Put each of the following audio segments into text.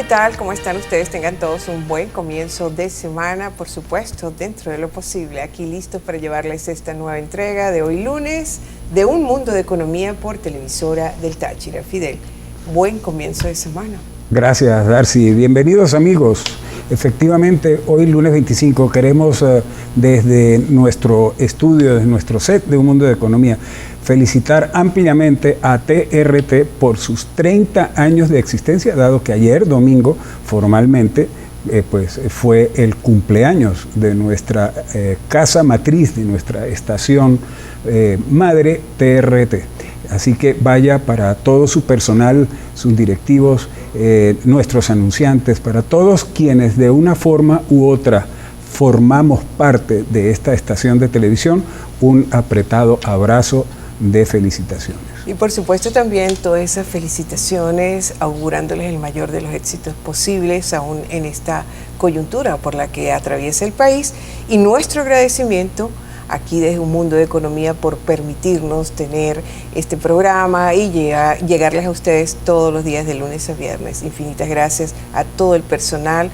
tal? ¿Cómo están ustedes? Tengan todos un buen comienzo de semana, por supuesto, dentro de lo posible. Aquí listos para llevarles esta nueva entrega de hoy lunes de Un Mundo de Economía por Televisora del Táchira. Fidel, buen comienzo de semana. Gracias, Darcy. Bienvenidos, amigos. Efectivamente, hoy lunes 25 queremos desde nuestro estudio, desde nuestro set de Un Mundo de Economía, felicitar ampliamente a TRT por sus 30 años de existencia, dado que ayer, domingo, formalmente, pues fue el cumpleaños de nuestra casa matriz, de nuestra estación madre TRT. Así que vaya para todo su personal, sus directivos, nuestros anunciantes, para todos quienes de una forma u otra formamos parte de esta estación de televisión, un apretado abrazo de felicitaciones. Y por supuesto también todas esas felicitaciones, augurándoles el mayor de los éxitos posibles aún en esta coyuntura por la que atraviesa el país, y nuestro agradecimiento aquí desde Un Mundo de Economía por permitirnos tener este programa y llegarles a ustedes todos los días de lunes a viernes. Infinitas gracias a todo el personal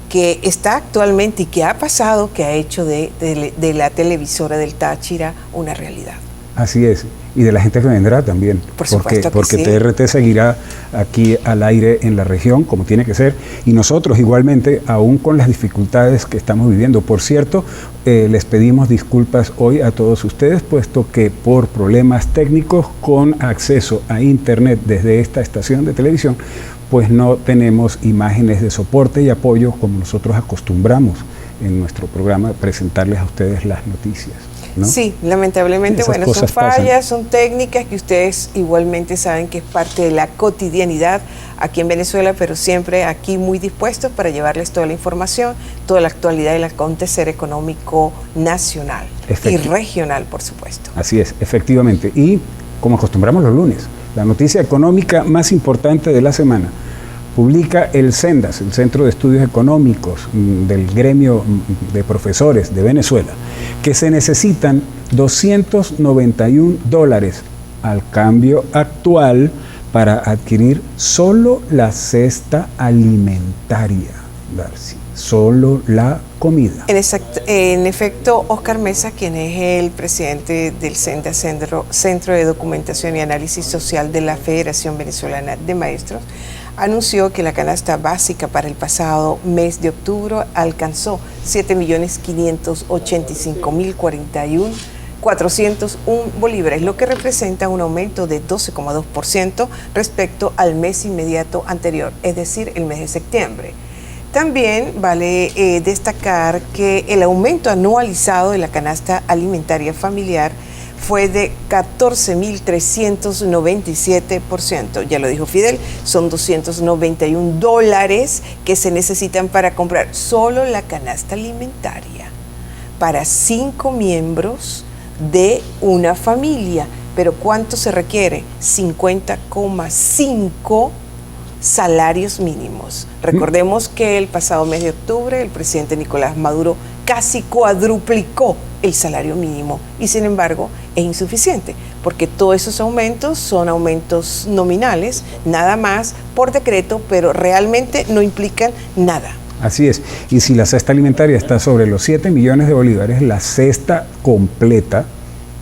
que está actualmente y que ha pasado, que ha hecho de la televisora del Táchira una realidad. Así es, y de la gente que vendrá también, porque sí. TRT seguirá aquí al aire en la región, como tiene que ser, y nosotros igualmente, aún con las dificultades que estamos viviendo. Por cierto, les pedimos disculpas hoy a todos ustedes, puesto que por problemas técnicos con acceso a internet desde esta estación de televisión, pues no tenemos imágenes de soporte y apoyo como nosotros acostumbramos en nuestro programa presentarles a ustedes las noticias, ¿no? Sí, lamentablemente, bueno, son fallas, son técnicas que ustedes igualmente saben que es parte de la cotidianidad aquí en Venezuela, pero siempre aquí muy dispuestos para llevarles toda la información, toda la actualidad y el acontecer económico nacional y regional, por supuesto. Así es, efectivamente. Y como acostumbramos los lunes, la noticia económica más importante de la semana publica el CENDAS, el Centro de Estudios Económicos del gremio de profesores de Venezuela, que se necesitan $291 al cambio actual para adquirir solo la cesta alimentaria, Darcy, solo la comida. En efecto, Oscar Mesa, quien es el presidente del CENDAS, Centro de Documentación y Análisis Social de la Federación Venezolana de Maestros, anunció que la canasta básica para el pasado mes de octubre alcanzó 7.585.041.401 bolívares, lo que representa un aumento de 12,2% respecto al mes inmediato anterior, es decir, el mes de septiembre. También vale destacar que el aumento anualizado de la canasta alimentaria familiar fue de 14.397%. Ya lo dijo Fidel, son $291 que se necesitan para comprar solo la canasta alimentaria para 5 miembros de una familia. Pero ¿cuánto se requiere? 50,5 salarios mínimos. Recordemos que el pasado mes de octubre el presidente Nicolás Maduro casi cuadruplicó el salario mínimo y sin embargo es insuficiente porque todos esos aumentos son aumentos nominales, nada más por decreto, pero realmente no implican nada. Así es, y si la cesta alimentaria está sobre los 7 millones de bolívares, la cesta completa,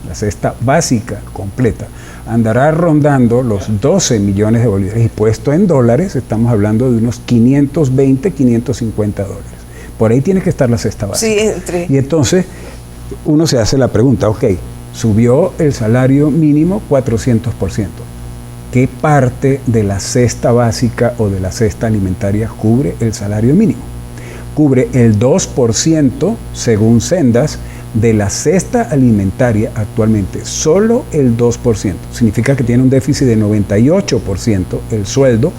la cesta básica completa, andará rondando los 12 millones de bolívares y puesto en dólares estamos hablando de unos 520, 550 dólares. Por ahí tiene que estar la cesta básica. Sí, y entonces uno se hace la pregunta, ok, subió el salario mínimo 400%. ¿Qué parte de la cesta básica o de la cesta alimentaria cubre el salario mínimo? Cubre el 2%, según CENDAS, de la cesta alimentaria actualmente, solo el 2%. Significa que tiene un déficit de 98% el sueldo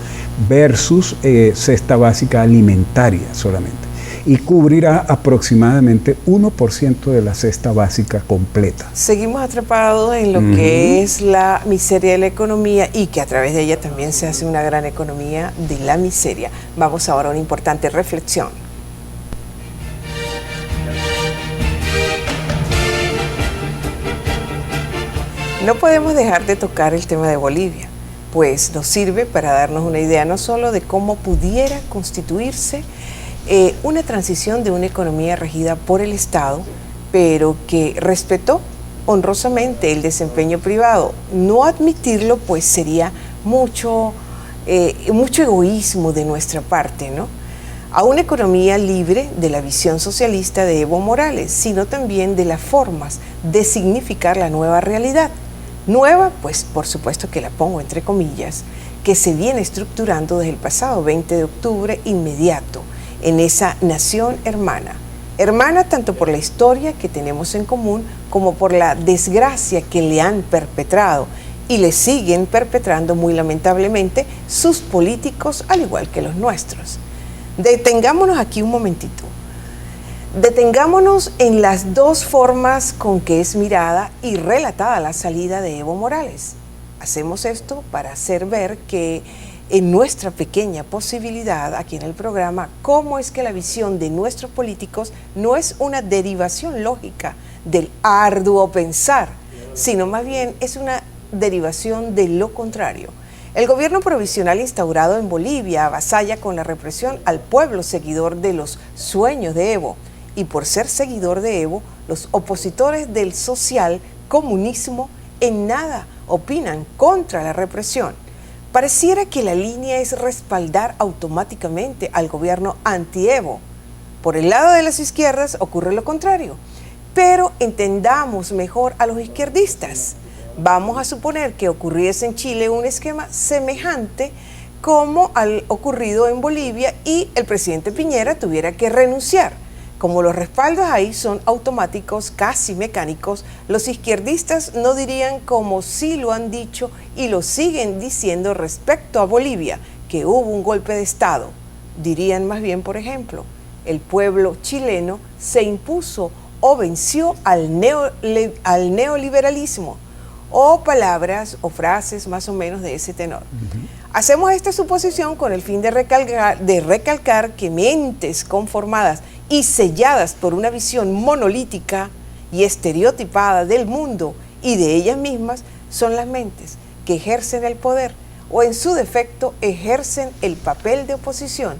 versus cesta básica alimentaria solamente. Y cubrirá aproximadamente 1% de la cesta básica completa. Seguimos atrapados en lo que es la miseria de la economía y que a través de ella también se hace una gran economía de la miseria. Vamos ahora a una importante reflexión. No podemos dejar de tocar el tema de Bolivia. pues nos sirve para darnos una idea no solo de cómo pudiera constituirse una transición de una economía regida por el Estado, pero que respetó honrosamente el desempeño privado. No admitirlo, pues sería mucho egoísmo de nuestra parte, ¿no? A una economía libre de la visión socialista de Evo Morales, sino también de las formas de significar la nueva realidad. Nueva, pues por supuesto que la pongo entre comillas, que se viene estructurando desde el pasado 20 de octubre inmediato en esa nación hermana. Hermana tanto por la historia que tenemos en común como por la desgracia que le han perpetrado y le siguen perpetrando muy lamentablemente sus políticos, al igual que los nuestros. Detengámonos aquí un momentito. Detengámonos en las dos formas con que es mirada y relatada la salida de Evo Morales. Hacemos esto para hacer ver que en nuestra pequeña posibilidad aquí en el programa, cómo es que la visión de nuestros políticos no es una derivación lógica del arduo pensar, sino más bien es una derivación de lo contrario. El gobierno provisional instaurado en Bolivia avasalla con la represión al pueblo seguidor de los sueños de Evo, y por ser seguidor de Evo, los opositores del social comunismo en nada opinan contra la represión. Pareciera que la línea es respaldar automáticamente al gobierno anti-Evo. Por el lado de las izquierdas ocurre lo contrario, pero entendamos mejor a los izquierdistas. Vamos a suponer que ocurriese en Chile un esquema semejante como al ocurrido en Bolivia y el presidente Piñera tuviera que renunciar. Como los respaldos ahí son automáticos, casi mecánicos, los izquierdistas no dirían como sí lo han dicho y lo siguen diciendo respecto a Bolivia, que hubo un golpe de Estado. Dirían más bien, por ejemplo, el pueblo chileno se impuso o venció al neoliberalismo, o palabras o frases más o menos de ese tenor. Hacemos esta suposición con el fin de recalcar que mentes conformadas y selladas por una visión monolítica y estereotipada del mundo y de ellas mismas son las mentes que ejercen el poder o en su defecto ejercen el papel de oposición,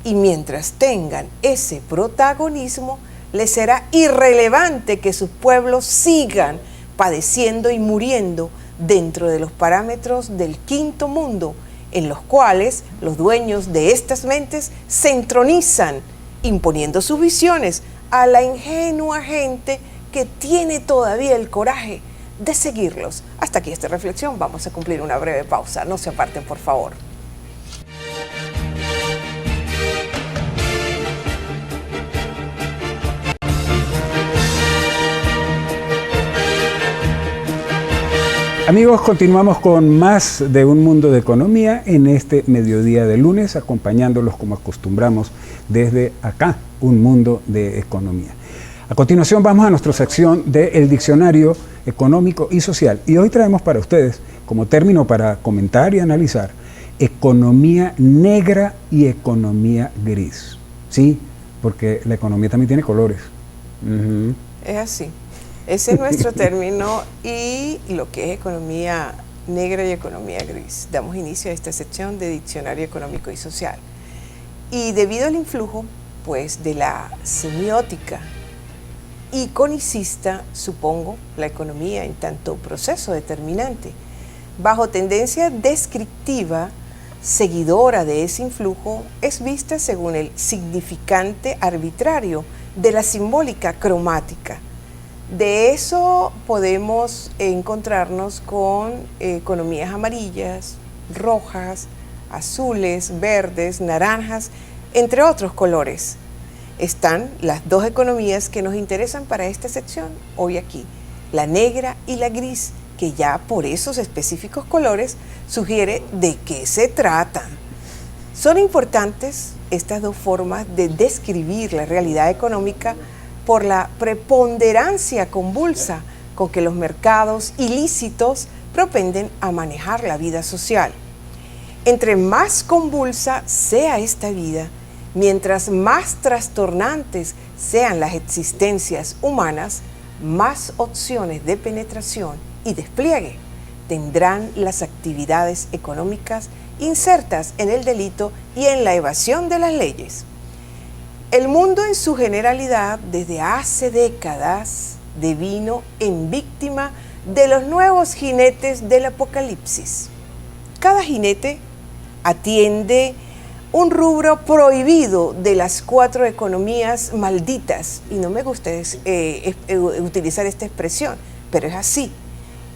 y mientras tengan ese protagonismo les será irrelevante que sus pueblos sigan padeciendo y muriendo dentro de los parámetros del quinto mundo, en los cuales los dueños de estas mentes se entronizan, imponiendo sus visiones a la ingenua gente que tiene todavía el coraje de seguirlos. Hasta aquí esta reflexión, vamos a cumplir una breve pausa, no se aparten por favor. Amigos, continuamos con más de Un Mundo de Economía en este mediodía de lunes, acompañándolos como acostumbramos desde acá, Un Mundo de Economía. A continuación vamos a nuestra sección del Diccionario Económico y Social, y hoy traemos para ustedes, como término para comentar y analizar, economía negra y economía gris. Sí, porque la economía también tiene colores. Es así. Ese es nuestro término y lo que es economía negra y economía gris. Damos inicio a esta sección de Diccionario Económico y Social. Y debido al influjo, pues, de la semiótica iconicista, supongo, la economía en tanto proceso determinante, bajo tendencia descriptiva, seguidora de ese influjo, es vista según el significante arbitrario de la simbólica cromática. De eso podemos encontrarnos con economías amarillas, rojas, azules, verdes, naranjas, entre otros colores. Están las dos economías que nos interesan para esta sección hoy aquí, la negra y la gris, que ya por esos específicos colores sugiere de qué se tratan. Son importantes estas dos formas de describir la realidad económica por la preponderancia convulsa con que los mercados ilícitos propenden a manejar la vida social. Entre más convulsa sea esta vida, mientras más trastornantes sean las existencias humanas, más opciones de penetración y despliegue tendrán las actividades económicas insertas en el delito y en la evasión de las leyes. El mundo en su generalidad desde hace décadas devino en víctima de los nuevos jinetes del apocalipsis. Cada jinete atiende un rubro prohibido de las 4 economías malditas, y no me gusta utilizar esta expresión, pero es así.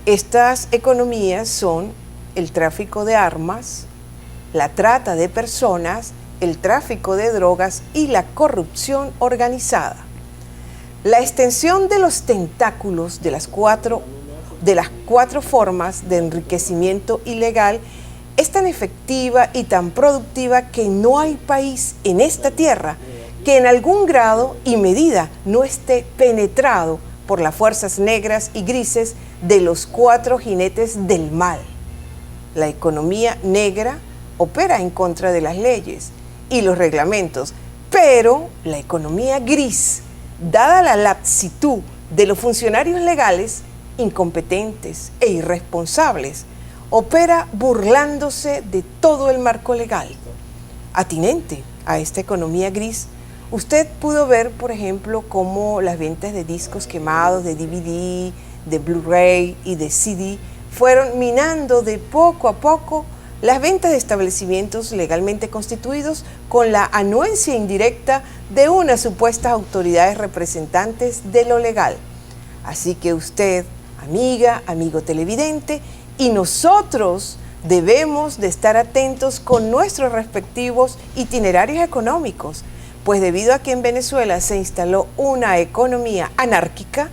Estas economías son el tráfico de armas, la trata de personas, el tráfico de drogas y la corrupción organizada. La extensión de los tentáculos de las cuatro formas de enriquecimiento ilegal es tan efectiva y tan productiva que no hay país en esta tierra que en algún grado y medida no esté penetrado por las fuerzas negras y grises de los 4 jinetes del mal. La economía negra opera en contra de las leyes y los reglamentos, pero la economía gris, dada la laxitud de los funcionarios legales, incompetentes e irresponsables, opera burlándose de todo el marco legal. Atinente a esta economía gris, usted pudo ver, por ejemplo, cómo las ventas de discos quemados, de DVD, de Blu-ray y de CD fueron minando de poco a poco las ventas de establecimientos legalmente constituidos con la anuencia indirecta de unas supuestas autoridades representantes de lo legal. Así que usted, amiga, amigo televidente, y nosotros debemos de estar atentos con nuestros respectivos itinerarios económicos, pues debido a que en Venezuela se instaló una economía anárquica,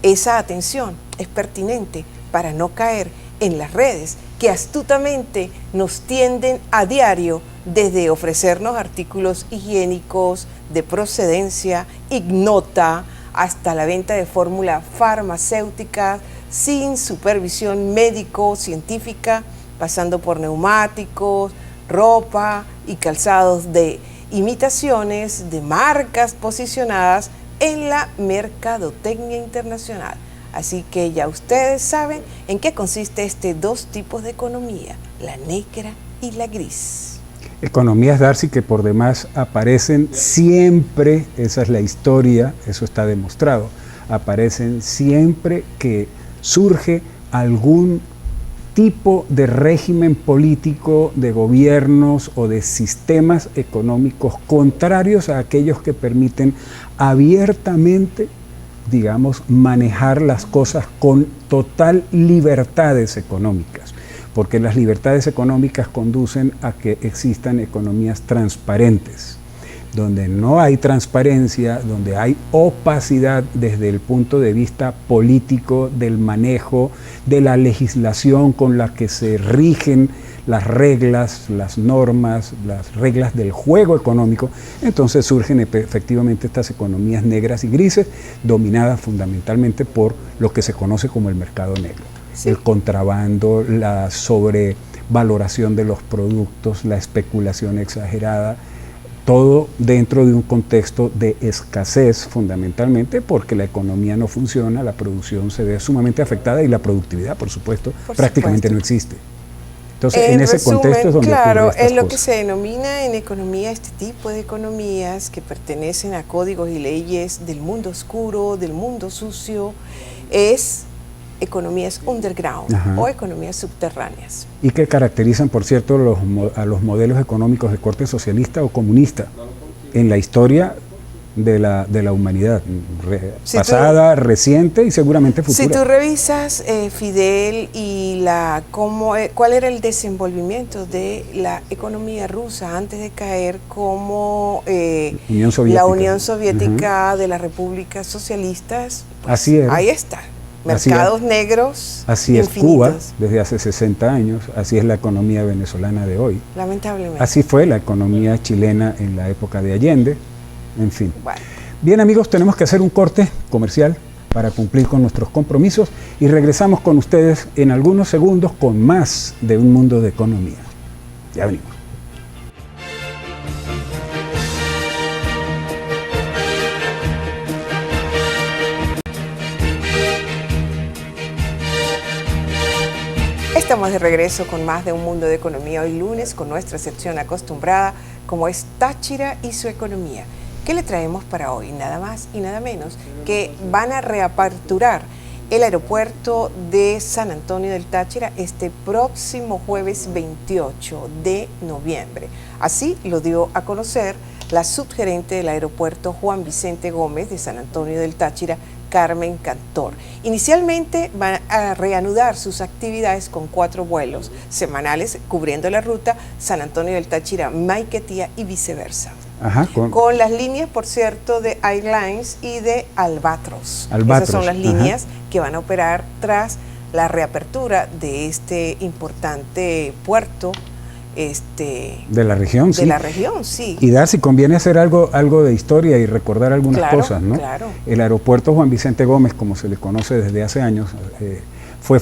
esa atención es pertinente para no caer en las redes que astutamente nos tienden a diario desde ofrecernos artículos higiénicos de procedencia ignota hasta la venta de fórmulas farmacéuticas sin supervisión médico-científica, pasando por neumáticos, ropa y calzados de imitaciones de marcas posicionadas en la mercadotecnia internacional. Así que ya ustedes saben en qué consiste este 2 tipos de economía, la negra y la gris. Economías, Darcy, que por demás aparecen siempre, esa es la historia, eso está demostrado, aparecen siempre que surge algún tipo de régimen político, de gobiernos o de sistemas económicos contrarios a aquellos que permiten abiertamente, digamos, manejar las cosas con total libertades económicas, porque las libertades económicas conducen a que existan economías transparentes. Donde no hay transparencia, donde hay opacidad desde el punto de vista político del manejo de la legislación con la que se rigen las reglas, las normas, las reglas del juego económico, entonces surgen efectivamente estas economías negras y grises, dominadas fundamentalmente por lo que se conoce como el mercado negro. Sí. El contrabando, la sobrevaloración de los productos, la especulación exagerada, todo dentro de un contexto de escasez fundamentalmente porque la economía no funciona, la producción se ve sumamente afectada y la productividad, por supuesto, prácticamente no existe. Entonces, en ese contexto es donde claro, es lo que se denomina en economía este tipo de economías que pertenecen a códigos y leyes del mundo oscuro, del mundo sucio, es economías underground. Ajá. O economías subterráneas. Y que caracterizan, por cierto, a los modelos económicos de corte socialista o comunista en la historia de la humanidad, pasada, reciente y seguramente futura. Si tú revisas, Fidel, y cuál era el desenvolvimiento de la economía rusa antes de caer como la Unión Soviética de las repúblicas socialistas, pues, así es. Ahí está. Mercados negros así es infinitos. Cuba desde hace 60 años, así es la economía venezolana de hoy. Lamentablemente. Así fue la economía chilena en la época de Allende, en fin. Bueno. Bien, amigos, tenemos que hacer un corte comercial para cumplir con nuestros compromisos y regresamos con ustedes en algunos segundos con más de Un Mundo de Economía. Ya venimos. Estamos de regreso con más de Un Mundo de Economía hoy lunes con nuestra sección acostumbrada como es Táchira y su economía. ¿Qué le traemos para hoy? Nada más y nada menos que van a reaperturar el aeropuerto de San Antonio del Táchira este próximo jueves 28 de noviembre. Así lo dio a conocer la subgerente del aeropuerto Juan Vicente Gómez de San Antonio del Táchira, Carmen Cantor. Inicialmente van a reanudar sus actividades con 4 vuelos semanales cubriendo la ruta San Antonio del Táchira, Maiquetía y viceversa. Ajá, con las líneas, por cierto, de Airlines y de Albatros. Esas son las Ajá. líneas que van a operar tras la reapertura de este importante puerto de la región, sí. De la región, sí. Y Darcy, conviene hacer algo de historia y recordar algunas cosas, ¿no? Claro. El aeropuerto Juan Vicente Gómez, como se le conoce desde hace años, fue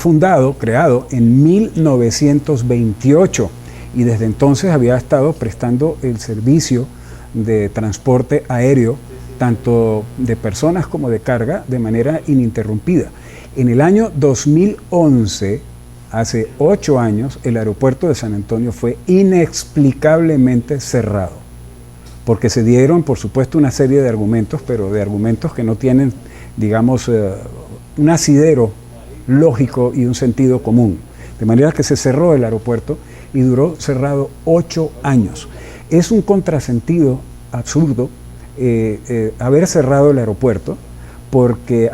creado en 1928 y desde entonces había estado prestando el servicio de transporte aéreo, tanto de personas como de carga, de manera ininterrumpida. En el año 2011, hace 8 años, el aeropuerto de San Antonio fue inexplicablemente cerrado, porque se dieron, por supuesto, una serie de argumentos, pero de argumentos que no tienen, digamos, un asidero lógico y un sentido común. De manera que se cerró el aeropuerto y duró cerrado 8 años. Es un contrasentido absurdo haber cerrado el aeropuerto, porque,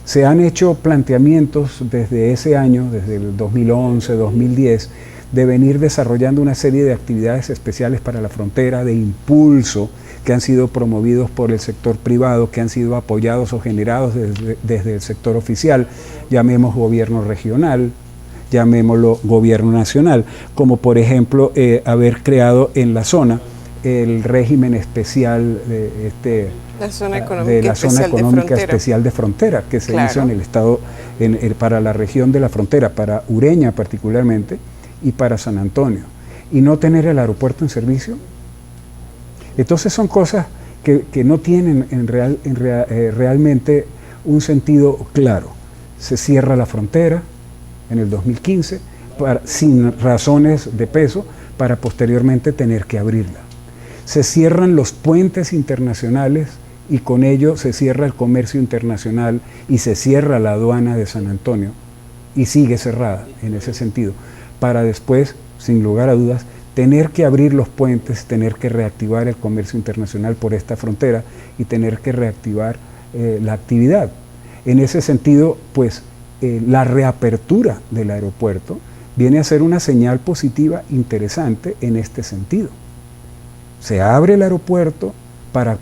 se han hecho planteamientos desde ese año, desde el 2011, 2010, de venir desarrollando una serie de actividades especiales para la frontera, de impulso, que han sido promovidos por el sector privado, que han sido apoyados o generados desde el sector oficial, llamemos gobierno regional, llamémoslo gobierno nacional, como por ejemplo haber creado en la zona el régimen especial de la zona económica especial de frontera, que se hizo en el estado, para la región de la frontera, para Ureña particularmente, y para San Antonio, y no tener el aeropuerto en servicio. Entonces son cosas que no tienen realmente un sentido claro. Se cierra la frontera en el 2015, sin razones de peso, para posteriormente tener que abrirla. Se cierran los puentes internacionales y con ello se cierra el comercio internacional y se cierra la aduana de San Antonio y sigue cerrada en ese sentido, para después, sin lugar a dudas, tener que abrir los puentes, tener que reactivar el comercio internacional por esta frontera y tener que reactivar la actividad. En ese sentido, pues, la reapertura del aeropuerto viene a ser una señal positiva interesante en este sentido. Se abre el aeropuerto para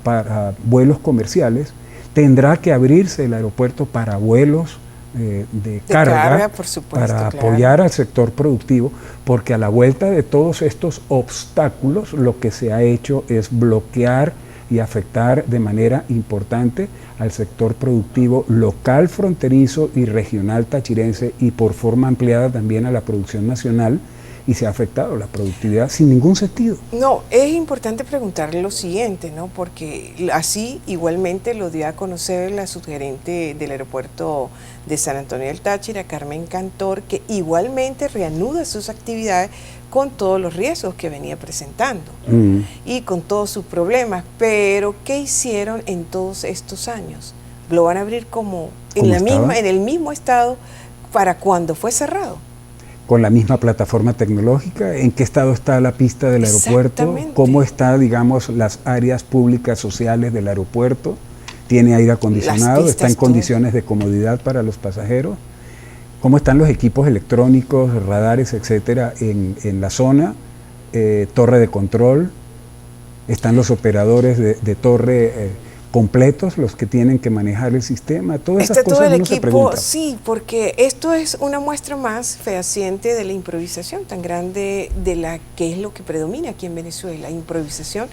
vuelos comerciales, tendrá que abrirse el aeropuerto para vuelos de carga, por supuesto, para apoyar al sector productivo, porque a la vuelta de todos estos obstáculos lo que se ha hecho es bloquear y afectar de manera importante al sector productivo local, fronterizo y regional tachirense, y por forma ampliada también a la producción nacional, y se ha afectado la productividad sin ningún sentido. No, es importante preguntarle lo siguiente, ¿no? Porque así igualmente lo dio a conocer la subgerente del aeropuerto de San Antonio del Táchira, Carmen Cantor, que igualmente reanuda sus actividades con todos los riesgos que venía presentando y con todos sus problemas. Pero, ¿qué hicieron en todos estos años? Lo van a abrir en el mismo estado para cuando fue cerrado. Con la misma plataforma tecnológica, en qué estado está la pista del aeropuerto, cómo está, digamos, las áreas públicas sociales del aeropuerto, tiene aire acondicionado, está en condiciones de comodidad para los pasajeros, cómo están los equipos electrónicos, radares, etcétera, en la zona, torre de control, están los operadores de torre completos, los que tienen que manejar el sistema, todas esas cosas. Todo el equipo, sí, porque esto es una muestra más fehaciente de la improvisación tan grande de la que es lo que predomina aquí en Venezuela, improvisación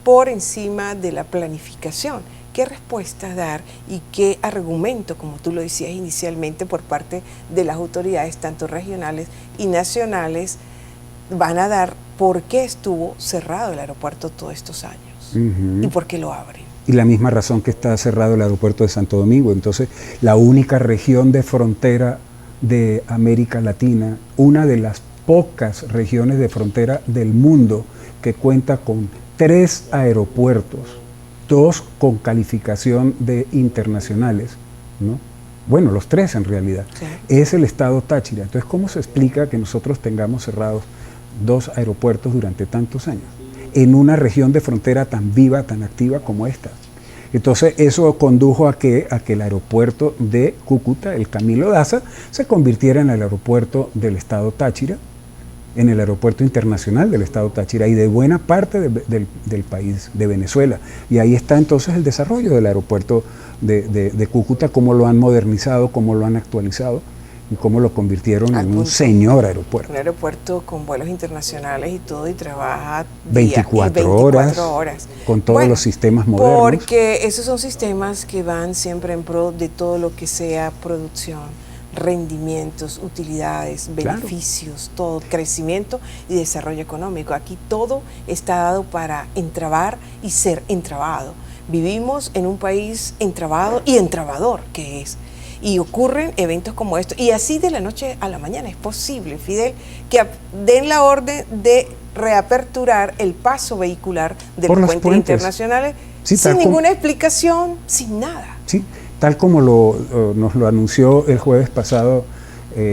por encima de la planificación. ¿Qué respuestas dar y qué argumento, como tú lo decías inicialmente, por parte de las autoridades, tanto regionales y nacionales, van a dar por qué estuvo cerrado el aeropuerto todos estos años y por qué lo abren? Y la misma razón que está cerrado el aeropuerto de Santo Domingo. Entonces, la única región de frontera de América Latina, una de las pocas regiones de frontera del mundo que cuenta con 3 aeropuertos, 2 con calificación de internacionales, ¿no? Bueno, los 3 en realidad, Sí. es el estado Táchira. Entonces, ¿cómo se explica que nosotros tengamos cerrados 2 aeropuertos durante tantos años en una región de frontera tan viva, tan activa como esta? Entonces, eso condujo a que el aeropuerto de Cúcuta, el Camilo Daza, se convirtiera en el aeropuerto del estado Táchira, en el aeropuerto internacional del estado Táchira y de buena parte del país, de Venezuela. Y ahí está entonces el desarrollo del aeropuerto de Cúcuta, cómo lo han modernizado, cómo lo han actualizado y cómo lo convirtieron en un señor aeropuerto. Un aeropuerto con vuelos internacionales y todo, y trabaja 24 horas, con todos los sistemas modernos. Porque esos son sistemas que van siempre en pro de todo lo que sea producción, rendimientos, utilidades, beneficios, todo, crecimiento y desarrollo económico. Aquí todo está dado para entrabar y ser entrabado. Vivimos en un país entrabado y entrabador que es. Y ocurren eventos como estos. Y así de la noche a la mañana es posible, Fidel, que den la orden de reaperturar el paso vehicular de los puentes internacionales, sí, sin ninguna explicación, sin nada. Sí, tal como nos lo anunció el jueves pasado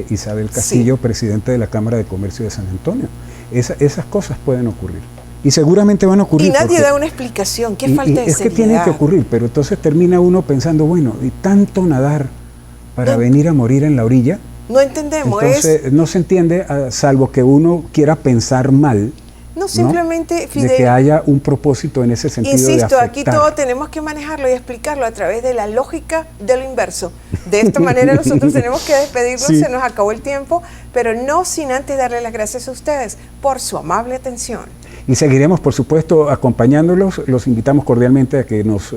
Isabel Castillo, sí, presidente de la Cámara de Comercio de San Antonio. Esas cosas pueden ocurrir. Y seguramente van a ocurrir. Y nadie da una explicación. ¿Qué falta de seriedad? Es que tienen que ocurrir, pero entonces termina uno pensando, bueno, y tanto nadar para venir a morir en la orilla. No entendemos. Entonces no se entiende, salvo que uno quiera pensar mal. No, simplemente, ¿no? Fidel, de que haya un propósito en ese sentido. Insisto, aquí todo tenemos que manejarlo y explicarlo a través de la lógica de lo inverso. De esta manera nosotros tenemos que despedirnos, sí, se nos acabó el tiempo, pero no sin antes darle las gracias a ustedes por su amable atención. Y seguiremos, por supuesto, acompañándolos. Los invitamos cordialmente a que nos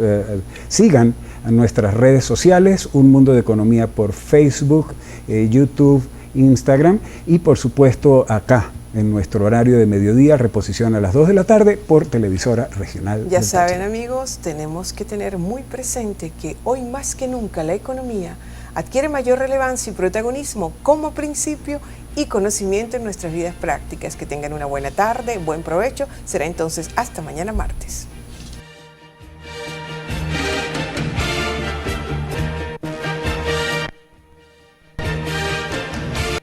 sigan en nuestras redes sociales, Un Mundo de Economía por Facebook, YouTube, Instagram y, por supuesto, acá en nuestro horario de mediodía, reposición a las 2 de la tarde por Televisora Regional. Ya saben, amigos, tenemos que tener muy presente que hoy más que nunca la economía adquiere mayor relevancia y protagonismo como principio y conocimiento en nuestras vidas prácticas. Que tengan una buena tarde, buen provecho. Será entonces hasta mañana martes.